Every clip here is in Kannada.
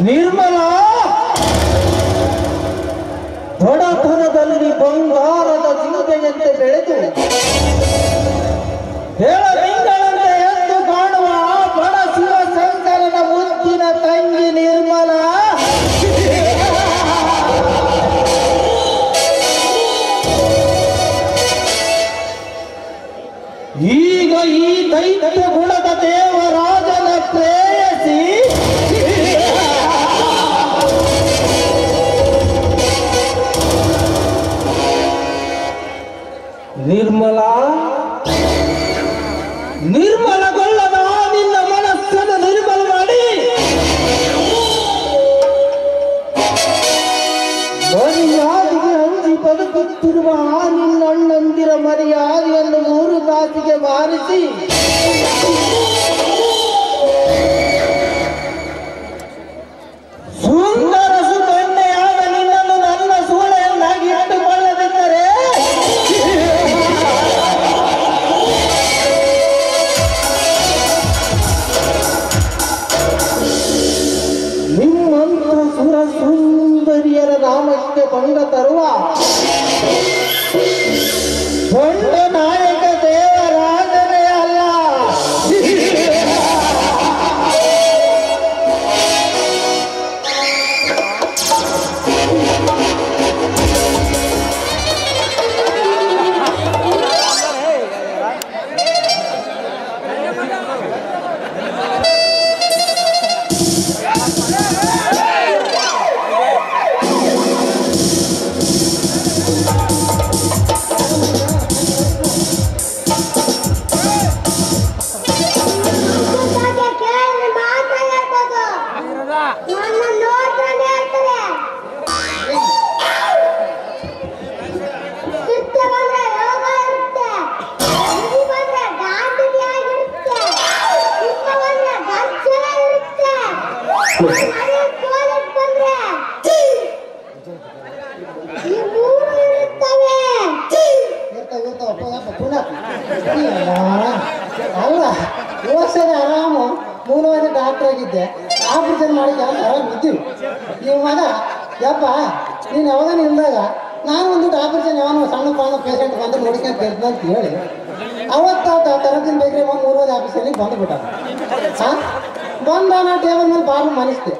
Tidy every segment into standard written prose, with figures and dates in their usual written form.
ನಿರ್ಮಲ ಬಡತನದಲ್ಲಿ ಬಂಗಾರದ ಜಿಂಕೆಯಂತೆ ಬೆಳೆದು ಹೇಳಲಿಂಗಳಂತೆ ಎದ್ದು ಕಾಣುವ ಬಡ ಶಿವಶಂಕರನ ಮುದ್ದಿನ ತಂಗಿ ನಿರ್ಮಲ ಈಗ ಈ ದೈತ್ಯ ಗುಣದ ದೇವರಾಜನ ಪ್ರೇಯಸಿ ನಿರ್ಮಲಗೊಳ್ಳದ ನಿನ್ನ ಮನಸ್ಸನ್ನು ನಿರ್ಮಲ ಮಾಡಿ ಮರ್ಯಾದೆಗೆ ಅಂಜಿ ಬದುಕುತ್ತಿರುವ ನಿನ್ನ ಅಣ್ಣಂದಿರ ಮರ್ಯಾದೆಯನ್ನು 3 ತಾಸಿಗೆ ಬಾರಿಸಿ ಸುಂದರ ಸುಕನ್ಯೆಯಾದ ನಿನ್ನನ್ನು ನನ್ನ ಸೂಳೆಯನ್ನಾಗಿ ಇಟ್ಟುಕೊಳ್ಳದಿದ್ದರೆ ನಿಮ್ಮಂತ ಸುರ ಸುಂದರಿಯರ ನಾಮಕ್ಕೆ ಭಂಗ ತರುವ ದೊಡ್ಡ ನಾಯಕ ದೇವರಾಜನೇ ಅಲ್ಲ. ಆರಾಮು ಮೂಲವಾದ ಡಾಕ್ಟರ್ ಆಗಿದ್ದೆ, ಆಪರೇಷನ್ ಮಾಡಿ ಆರಾಮ್ ಇದ್ದೀವಿ. ನೀವು ಮಗ ಯಪ್ಪ ನೀನು ಯಾವಾಗ ಇಲ್ದಾಗ ನಾನು ಒಂದು ಆಪರೇಷನ್ ಯಾವನೋ ಸಣ್ಣ ಪಾಣ ಪೇಷಂಟ್ ಬಂದು ನೋಡ್ಕೊಂಡು ಕೇಳ್ತೀನಿ ಅಂತ ಹೇಳಿ ಅವತ್ತು ತರದಿನ ಬೇಕ್ರಿ ಒಂದು ಮೂಲವಾದ ಆಫೀಸಲ್ಲಿ ಬಂದುಬಿಟ್ಟ. ಬಂದ ನಾ ಟೇಬಲ್ ಮೇಲೆ ಬಾರ್ಲು ಮನಿಸ್ತೆ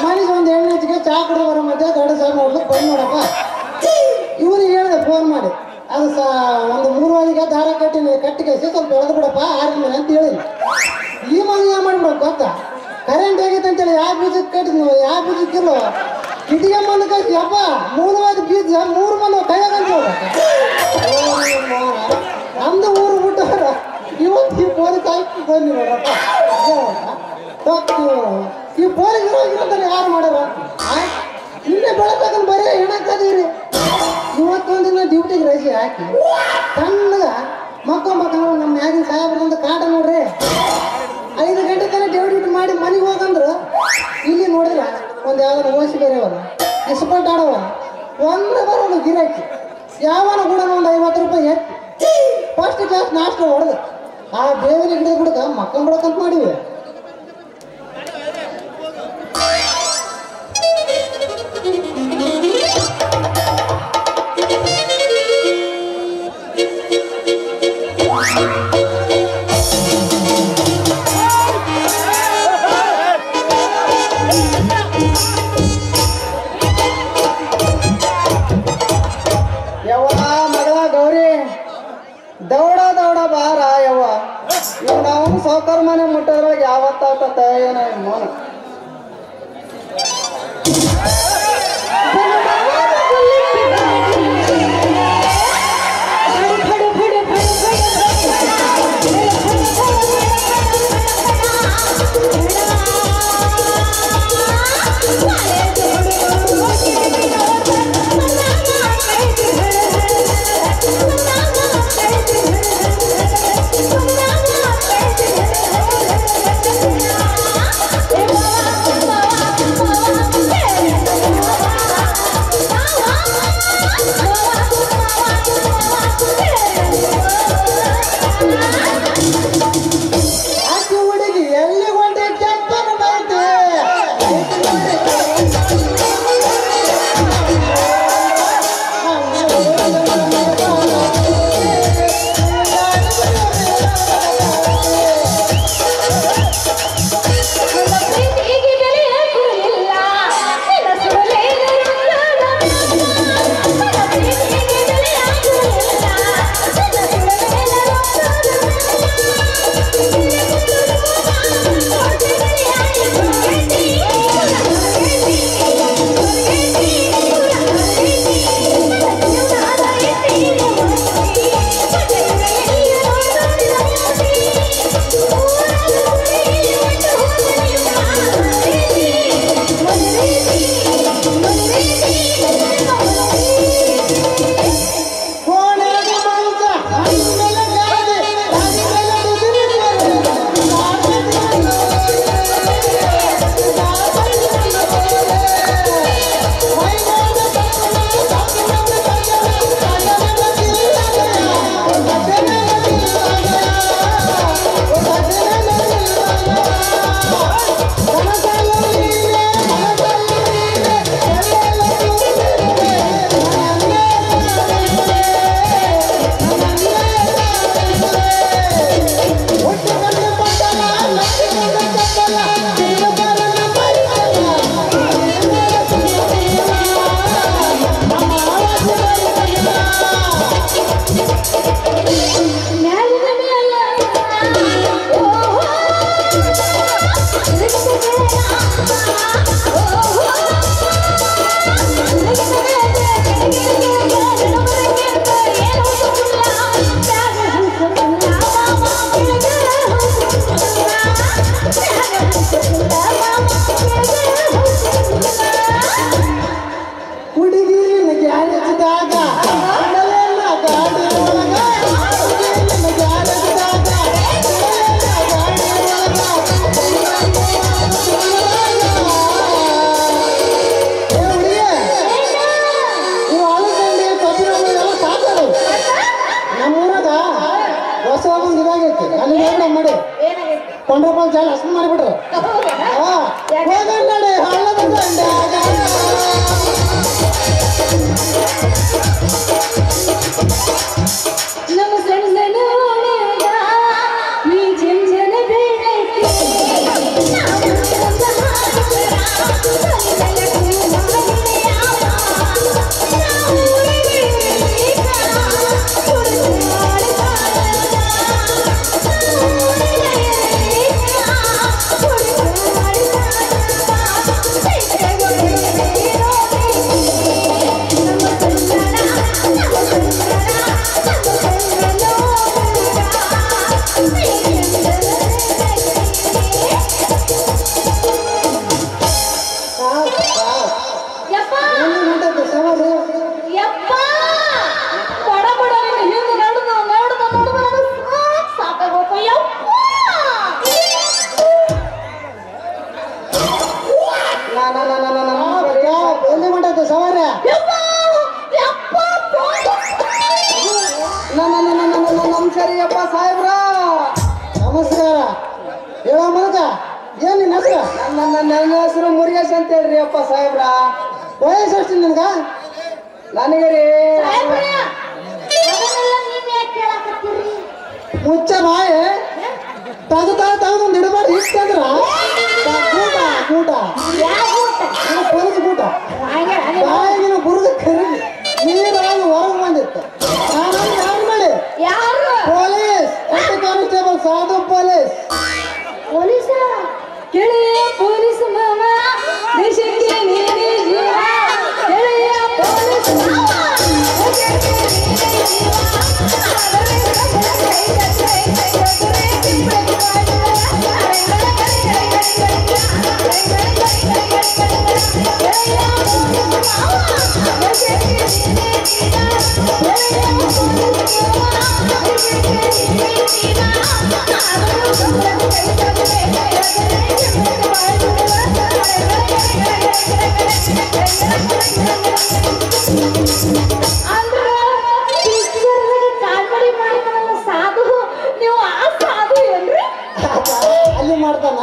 ಮನಿಸ್ ಒಂದು ಎಣ್ಣೆ ಹೆಚ್ಚಿಗೆ ಚಾ ಕುಡಿದು ಬರೋ ಮಧ್ಯೆ ದೊಡ್ಡ ಸಾರ್ ನೋಡ್ಲಿಕ್ಕೆ ಬಂದು ನೋಡಪ್ಪ ಇವನಿಗೆ ಹೇಳಿದೆ ಫೋನ್ ಮಾಡಿ ಅದು ಒಂದು 3 ವಾದಿಗೆ ದಾರ ಕಟ್ಟಿಗೆ ಸ್ವಲ್ಪ ಎಳೆದು ಬಿಡಪ್ಪ 6 ಮೇಲೆ ಅಂತ ಹೇಳಿದ್ವಿ. ಈ ಮಗ ಏನು ಮಾಡ್ಬಿಡೋದು ಗೊತ್ತಾ, ಕರೆಂಟ್ ಆಗೈತೆ ಅಂತೇಳಿ ಯಾವ ಬೀಜಕ್ಕೆ ಕಟ್ಟಿದ್ನು ಯಾವ ಬೀಜಕ್ಕಿಲ್ಲೋ ಕಿಟಿಗೆ ಮಂದ ಕಟ್ಟಿ ಅಪ್ಪ 3 ವಾದ ಬೀಜ 3 ಮಂದಿ ಕೈಯಾಗಂತ ನಮ್ದು ಊರು ಬಿಟ್ಟವ್ರ ಇವತ್ತು ಈ ಪೋಲಿಸ್ ಆಯ್ತು ಬಂದಿ ನೋಡ್ರಪ್ಪ. ಈ ಪೋಲಿಸ್ ಇರೋಗಿರೋದನ್ನ ಯಾರು ಮಾಡ್ಯಾರ? ನಿನ್ನೆ ಬೆಳತಕ್ಕಂತ ಬರೀ ಹೆಣಕ್ಕದೀರಿ ಇವತ್ತೊಂದಿನ ಡ್ಯೂಟಿಗೆ ರಜೆ ಹಾಕಿ ಸಣ್ಣಗ ಮಕ್ಕ ನಮ್ಮ ಮ್ಯಾಗಿನ ಸಾಹೇಬ್ರಂತ ಕಾಟ ನೋಡ್ರಿ 5 ಗಂಟೆ ತನಕ ಡ್ಯೂಟಿ ಮಾಡಿ ಮನೆಗೆ ಹೋಗಂದ್ರು ಇಲ್ಲಿ ನೋಡಿದ್ರ ಒಂದು ಯಾವ್ದಾರ ಓಸಿ ಬೇರೆಯವಲ್ಲ ಎಸ್ಪರ್ಟ್ ಆಡವ ಒಂದು ಬರೋದು ಗಿರಾಕಿ ಯಾವನ ಕೂಡ ಒಂದು 50 ರೂಪಾಯಿ ಎತ್ತಿ ಫಸ್ಟ್ ಕ್ಲಾಸ್ ನಾಷ್ಟ ಹೊಡೆದು ಆ ಬೇವಿನ ಗಿಡ ಬಿಡಕ ಮಕ್ಕಳು ಬಿಡಕಂತ ಮಾಡಿವಿ. ಸಾವುಕಾರ ಮನೆ ಮುಟ್ಟದ್ರಾಗ ಯಾವತ್ತಾತ ಏನ ಮೋನ Hey! ಒಂದು ಇದಾಗೈತಿ ಅಲ್ಲಿ ಹೇಳ್ಬಿಡ ಮಾಡಿ ಕೊಂಡ್ರಪ್ಪ ಜಾಲ ಹಸ್ಮ ಮಾಡಿಬಿಟ್ರು ಹೋಗಂಡಿ ಹಳ್ಳದ ನಮ್ಮ ಸಣ್ಣ ಈ ಜನ ಬೇಡೈತಿ ನಮಸ್ಕಾರಪ್ಪ ಸಾಹೇಬ್ರ ನಮಸ್ಕಾರ ಹೇಳೋ ಮನಕ ಏನ್ ನಿನ್ನ ಹೆಸರು ನನ್ನ ಹೆಸರು ಮುರುಗೇಶ್ ಅಂತ ಹೇಳ್ರಿ ಅಪ್ಪ ಸಾಹೇಬ್ರ ವಯಸ್ಸು ಎಷ್ಟು ನಿನ್ಗ ನನಗೆ ರೀ ಮುಚ್ಚ ಬಾಯಿ ತೆಗೆದು ಇಡಬಾರ್ದು ಇಷ್ಟಂದ್ರ ಗೂಟ ಪೊಲೀಸ್ ಗೂಟ ಬಾಯಿಗಿನ ಬುರುದ ಕರಗಿ ನೀರಾಗಿ ಹೊರಗೆ ಬಂದಿತ್ತು ನಾನು ಯಾರು ಮಾಡಿ ಪೊಲೀಸ್ ಕಾನ್ಸ್ಟೇಬಲ್ ಸಾಧು ಪೊಲೀಸ್ ಗೆಳೆಯ ಪೊಲೀಸ್ ಮಾಮ ದೇಶಕ್ಕೆ ನೀನೇ ಜೀವ ಗೆಳೆಯ ಪೊಲೀಸ್ ಮಾಮ ಅಲ್ಲಿ ಮಾಡ್ತಾನ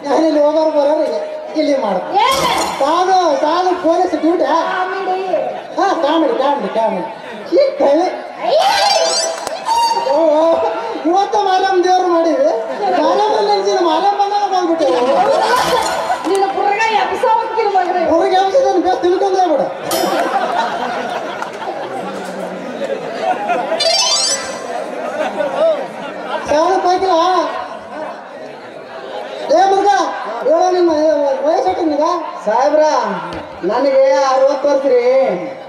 ನಾನು ಇಲ್ಲಿ ಹೋಗೋರು ಬರೋರಿಗೆ ಇಲ್ಲಿ ಮಾಡ್ತಾನೆ ಸಾಧು ಪೊಲೀಸ್ ಡ್ಯೂಟಿ ಹಾ ಕಾಮಿಡಿ ಈ ಕಳೆ ಇವತ್ತು ಮಾಲಮ್ಮ ದೇವ್ರು ಮಾಡಿವಿ ಮಾಲಮ್ಮ ನೆನ್ಸಿನ ಮಾಲಮ್ಮ ಬಂದಾಗ ಬಂದ್ಬಿಟ್ಟೆ ಹುಡುಗ ಎಬ್ಸಿದನ್ನು ಬೇಸ್ ತಿಳ್ಕೊಂಡ್ರೆ ಬಿಡು ಸಾಧು ಪಾಕಿಲ್ಲ ಏ ಮುರುಗ ಹೇಳೋ ನಿಮ್ಮ ವಯಸ್ಸು ನಿಗ ಸಾಹೇಬ್ರ ನನಗೆ 60 ವರ್ಷ ರೀ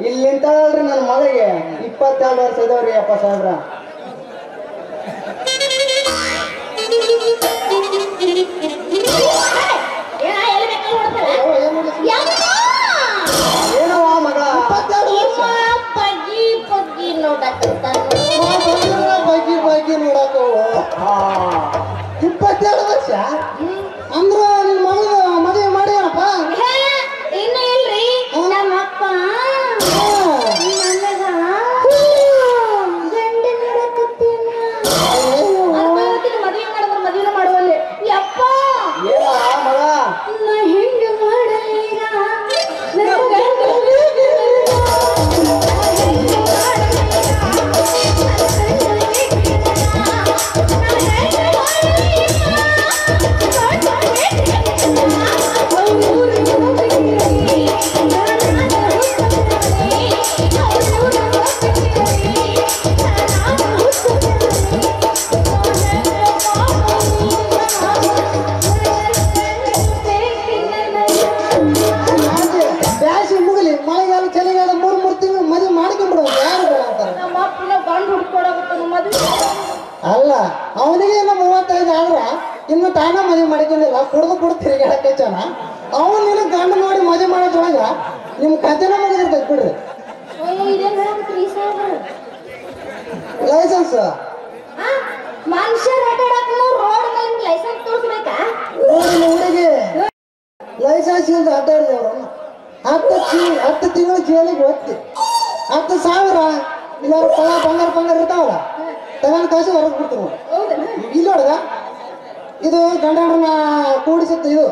ಇಲ್ಲಿ ನಿಂತಾಳ್ರಿ ನನ್ನ ಮಗಳಿಗೆ 22 ವರ್ಷ ಇದಾವ್ರಿ ಅಪ್ಪ ಸಾಹೇಬ್ರ ಏನವ ಮಗ 22 ವರ್ಷ ಬಗ್ಗೆ ನೋಡಕ 22 ವರ್ಷ ಅಂದ್ರ ನಿನ್ ಮಗಳ ಮದುವೆ ಮಾಡ್ಯಾನಪ್ಪ ಇನ್ನು ಇಲ್ರಿ ನಮ್ಮ ಅಪ್ಪ ಮದುವೆ ಮಾಡುವಲ್ಲಿ ಯಪ್ಪ ಮಗ ನಾ ಹೆಂಗ ಮಾಡಲೀಗ ಬ್ಯಾಸಿ ಮುಗಲಿ ಮಳೆಗಾಲ ಚಳಿಗಾಲ 3 ತಿಂಗಳು ಮದುವೆ ಮಾಡ್ಕೊಂಡ್ಬಿಡು ಯಾರು ಬೇಡ ಅಂತಾರೆ ನಮ್ಮ ಅಪ್ಪನ ಗಂಡು ಹುಡ್ಕೊಡಾಗುತ್ತೆ ಮದುವೆ ಅಲ್ಲ ಅವನಿಗೆ ಇನ್ನು 35 ಆದ್ರ ಇನ್ನು ತಾನ ಮದುವೆ ಮಾಡ್ಕೊಂಡಿಲ್ಲ ಕುಡ್ದು ತಿರುಗಾಡಕ್ಕೆ ಚೆನ್ನ ಅವನು ನಿನ್ನ ಗಂಡು ನೋಡಿ ಮದುವೆ ಮಾಡೋದ್ರೊಳಗ ನಿಮ್ ಕಥೆನ ಮುಗಿದಿರ್ತೈತೆ ಬಿಡ್ರಿ ಲೈಸೆನ್ಸ್ ಮನುಷ್ಯರ ರೋಡ್ ಮೇಲೆ ಲೈಸೆನ್ಸ್ ತೋರಿಸ್ಬೇಕಾ ನೋಡಿ ಹುಡುಗಿ ಲೈಸೆನ್ಸ್ ಇಲ್ದ ಅಡ್ಡಾಡಿದವ್ರು 10 ತಿಂಗಳು ಜೈಲಿಗೆ ಹೋಗ್ತಿ 10,000 ಇಲ್ಲಾರ ಬಂಗಾರ ಇರ್ತಾವಲ್ಲ ತಗೊಂಡು ಕಾಸು ಹೊರಗೆ ಬಿಡ್ತೀನಿ ನೋಡಿ. ಹೌದನ ಇಲ್ಲಿ ಹುಡುಗ ಇದು ಗಂಡನ ಕೂಡಿಸುತ್ತೆ ಇದು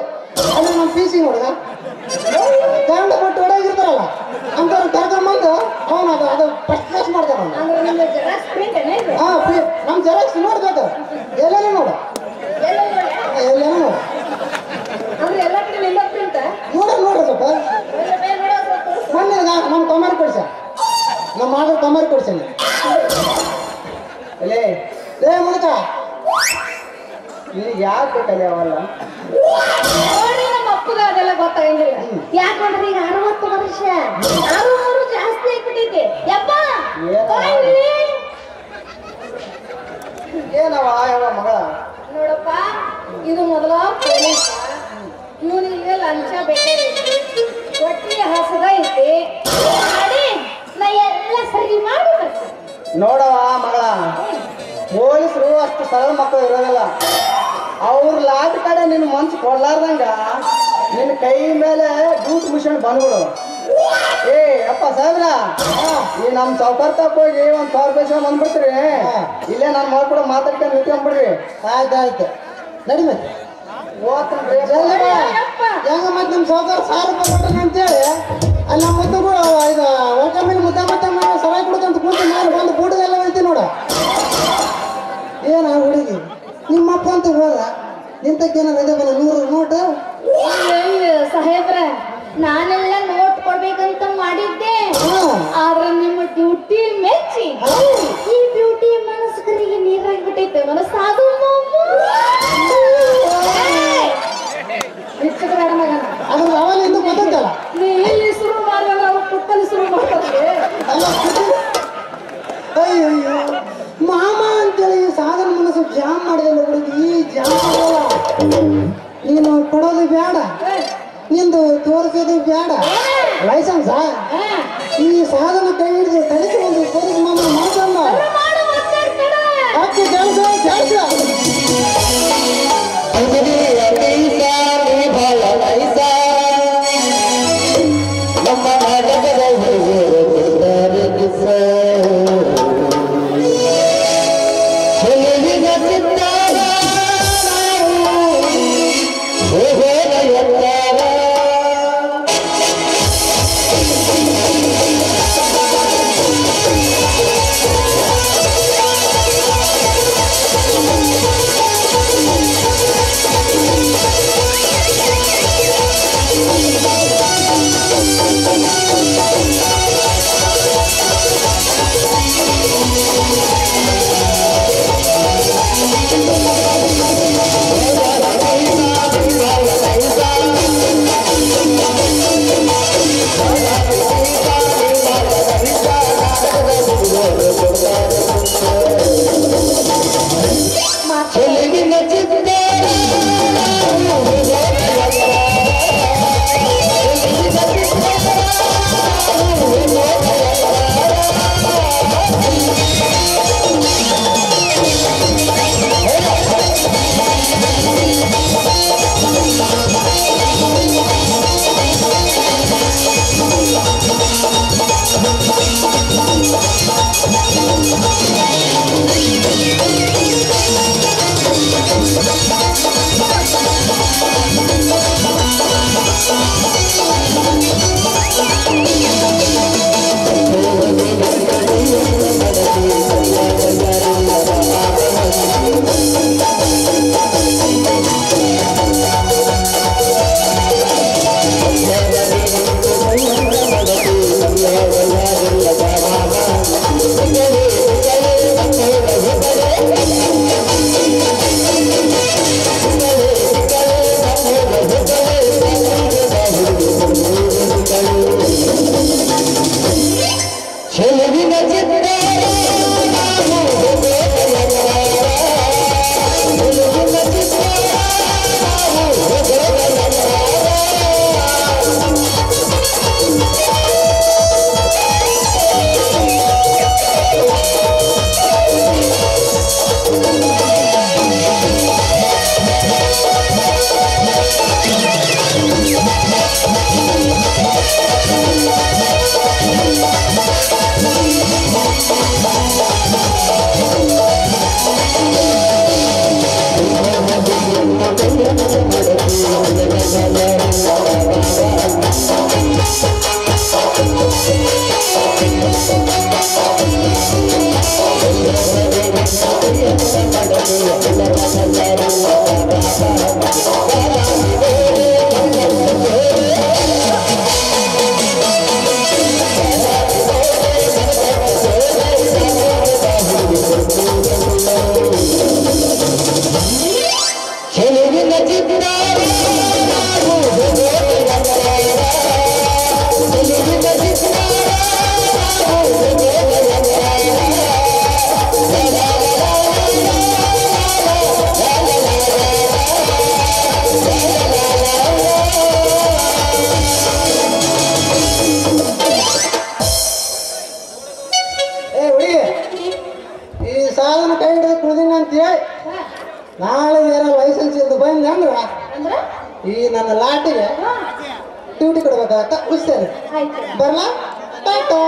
ಅಲ್ಲಿ ನಮ್ಮ ಪೀಸಿ ಹುಡುಗ ಗಂಡ ಕೊಟ್ಟು ಹೊಡಗಿರ್ತಾರಲ್ಲ ಅಂತವ್ರು ಕರ್ಕೊಂಬಂದು ಅವನು ಅದು ಫಸ್ಟ್ ಕ್ಲಾಸ್ ಮಾಡ್ತಾರ ಅಂದ್ರೆ ನಿಮ್ಮ ಜೆರಾಕ್ಸ್ ಪ್ರಿಂಟ್ ಏನೇ ಇದು ಹಾಂ ನಮ್ಮ ಜೆರಾಕ್ಸ್ ನೋಡ್ಬೇಕು ಎಲ್ಲೇನೂ ನೋಡು ಎಲ್ಲೇನೂ ನೋಡು ಅಂದ್ರೆ ಎಲ್ಲ ಕಡೆ ನಿಮ್ಮ ಪ್ರಿಂಟ್ ನೋಡ್ರಿ ಸ್ವಲ್ಪ ಮೊನ್ನೆ ನಮ್ಮ ಕಮಾರಿ ಕೊಡ್ಸ ನಮ್ಮ ಮಾಡ ಕಮಾರಿ ಕೊಡ್ಸೇನೆ ಲೇ ಮುದುಕ ನಿನಗೆ ಯಾಕೆ ಬೇಕಲ್ಲ ಅವಲ್ಲ ನೋಡಿ ನಮ್ಮ ಅಪ್ಪಗ ಅದೆಲ್ಲ ಗೊತ್ತಾಗಂಗಿಲ್ಲ ಯಾಕಂದ್ರೆ ಈಗ 60 ವರ್ಷ 6 ಜಾಸ್ತಿ ಆಗ್ಬಿಟ್ಟೈತಿ ಯಪ್ಪ ಏನವ ಯಾವ ಮಗಳ ನೋಡಪ್ಪ ಇದು ಮೊದಲ ಪೊಲೀಸ ಇವನಿಗೆ ಲಂಚ ಬೇಕಾಗೈತಿ ಹೊಟ್ಟಿ ಹಸದ ಐತಿ ಮಾಡಿ ನಾ ಎಲ್ಲ ಸರಿ ಮಾಡಿ ಬರ್ತೀನಿ ನೋಡವ ಮಗಳ ಪೊಲೀಸರು ಅಷ್ಟು ಸರಳ ಮಕ್ಕಳು ಇರೋದಿಲ್ಲ ಅವ್ರ ಲಾಟ್ ಕಡೆ ನಿನ್ನ ಮನ್ಸು ಕೊಡ್ಲಾರ್ದಂಗ ನಿನ್ನ ಕೈ ಮೇಲೆ ಡ್ಯೂಟ್ ಮಿಷನ್ ಬಂದ್ಬಿಡು ಏ ಅಪ್ಪ ಸಾಹೇಬ್ರ ಈ ನಮ್ಮ ಚೌಕರ್ ತಪ್ಪ ಹೋಗಿ ಒಂದು 1000 ರೂಪಾಯಿ ಬಂದ್ಬಿಡ್ತೀರಿ ಇಲ್ಲೇ ನಾನು ಮಾಡ್ಕೊಡೋ ಮಾತಾಡ್ಕೊಂಡು ನಿಂತ್ಕೊಂಡ್ಬಿಡ್ರಿ ಆಯ್ತು ನಡಿ ಮತ್ತೆ ಹೆಂಗ ಮತ್ತೆ ನಮ್ಮ ಚೌಕರ್ 1000 ರೂಪಾಯಿ ಕೊಟ್ಟಣ ಅಂತೇಳಿ ಅಲ್ಲಿ ನಮ್ಮ ಮುದ್ದು ಕೂಡ ಇದು ಒಳಕ ಮೇಲೆ ಮುದ್ದ ನಾವು ಸರಾಯಿ ಕುಡ್ಕಂತ ಕೂತು ನಾನು ಬಂದು ಬೂಟದೆಲ್ಲ ಐತಿ ನೋಡ ಏನ ಹುಡುಗಿ ನಿಮ್ಮಪ್ಪ ಅಂತ ಹೋದ ನಿಂತಕ್ಕೇನ ಇದೆ ಬಲ್ಲ 100 ನೋಟ್ ಸಾಹೇಬ್ರ ನಾನೆಲ್ಲ ನೋಟ್ ಕೊಡ್ಬೇಕಂತ ಮಾಡಿದ್ದೆ ಆದ್ರೆ ನಿಮ್ಮ ಡ್ಯೂಟಿ ಮೆಚ್ಚಿ ಈ ಬ್ಯೂಟಿ ಮನಸ್ಕರಿಗೆ ನೀರಾಗ್ಬಿಟ್ಟೈತೆ ಮನಸ್ಸಾದು ಅದ್ರ ಅವಲ್ಲಿ ಇಂದು ಗೊತ್ತಲ್ಲ ನೀ ಎಲ್ಲಿ ಶುರು ಮಾಡಿದ್ರೆ ಅವ್ರು ಪುಟ್ಟಲ್ಲಿ ಶುರು ಮಾಡ್ತಾರೆ ಅಲ್ಲ ಅಯ್ಯೋ ಮಾಮ ಅಂತೇಳಿ ಸಾಧನ ಮನಸ್ಸು ಜಾಮ್ ಮಾಡಿದಲ್ಲ ಹುಡುಗಿ ಈ ಜಾಮ್ ಮಾಡಲ್ಲ ನೀನು ಕೊಡೋದು ಬೇಡ ನಿಂದು ತೋರಿಸೋದು ಬೇಡ ಲೈಸೆನ್ಸಾ ಈ ಸಾಧನ ಕೈ ಹಿಡಿದು ತಲೆಗೆ ಒಂದು ಪೊಲೀಸ್ ಮಾಮ ಮಾಡ್ಕೊಂಡ ಅಕ್ಕಿ ಕೆಲಸ ನಾಳೆ ಏನೋ ಲೈಸೆನ್ಸ್ ಇದ್ದು ಬಂದೆ ಅಂದ್ರೆ ಈ ನನ್ನ ಲಾಟಿಗೆ ಡ್ಯೂಟಿ ಕೊಡ್ಬೇಕಾಗತ್ತ ಉಳಿಸ್ತೇನೆ ಬರ್ಲಾ ಟಾಟಾ.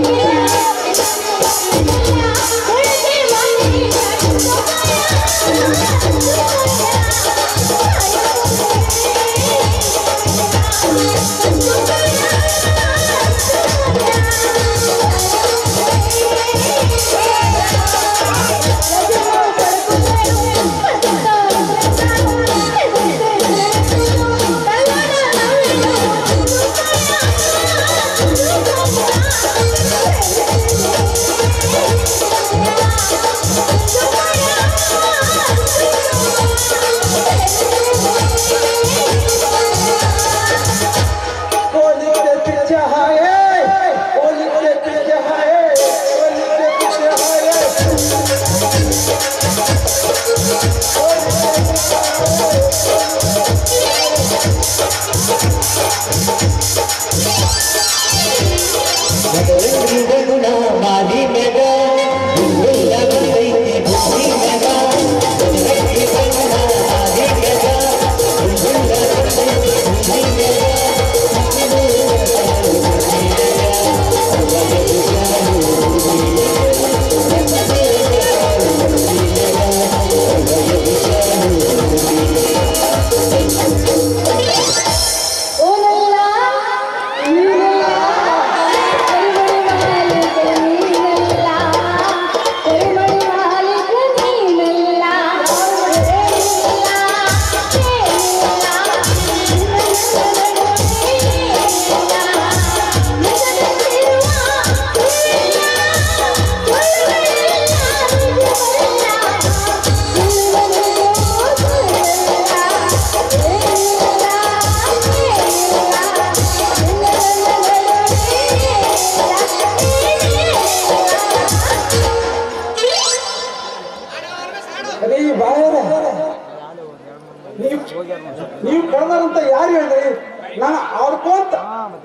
Yeah. ನೀವು ಕಳೆದಾರಂತ ಯಾರು ಹೇಳಿದ್ರಿ? ನಾನು ಆಡ್ಕೊಂತ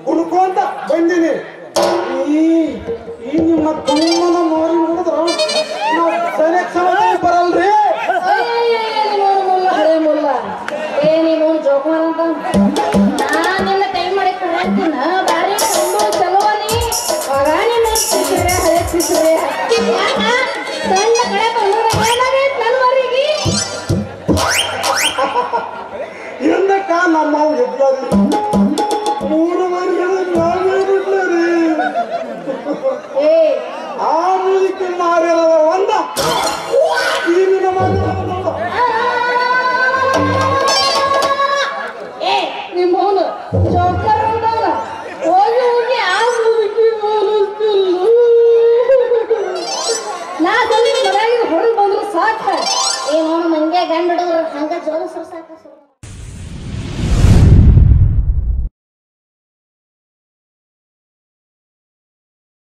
ಕುಡ್ಕೊಂತ ಬಂದೀನಿ. ಈ ನಿಮ್ಮ ತುಂಬನ ಮಾರಿ ನೋಡಿದ್ರ ನಾವು ಸರಿಯಾಗಿ ಸಮಸ್ಯೆ ಬರಲ್ರಿ. ನೀವು ಜೋಕುಮಾರ್ ಅಂತ ನಾನೆಲ್ಲ ಕೈ ಮಾಡಿ ಕಳ್ತೀನಿ ಬಾರಿ ಚಲೋ ನೀ ಮಗಾನಿ ಹಳೆ ಸಣ್ಣ ಕಡೆ ನನ್ವರಿಗೆ ಎಂದಕ್ಕ ನಮ್ಮ ಎದ್ಲಾರಿ 3 ವರ್ಷದ ನಾವೇ ಬಿಡ್ಲಾರಿ. ಆ ಮುದುಕಿ ಮಾರಿರದ ಒಂದ ಈ ನಿನ್ನ ಮಾರಿರದ ನಿಮ್ಮವನು ಜೋಕರ್ ಅಂತವನ ಹೋಗಿ ಹೋಗಿ ಆ ಮುದುಕಿ ಹೋಲಿಸ್ತಿಲ್ಲ. ನಾ ಸ್ವಲ್ಪ ಮನೆಯಾಗಿನ ಹೊರಗೆ ಬಂದ್ರು ಸಾಕ. ಏನು ಮಂಗೆ ಗಂಡ ಹಿಡಿದ್ರು ಹಂಗ ಜೋಲಿಸ್ರು ಸಾಕ.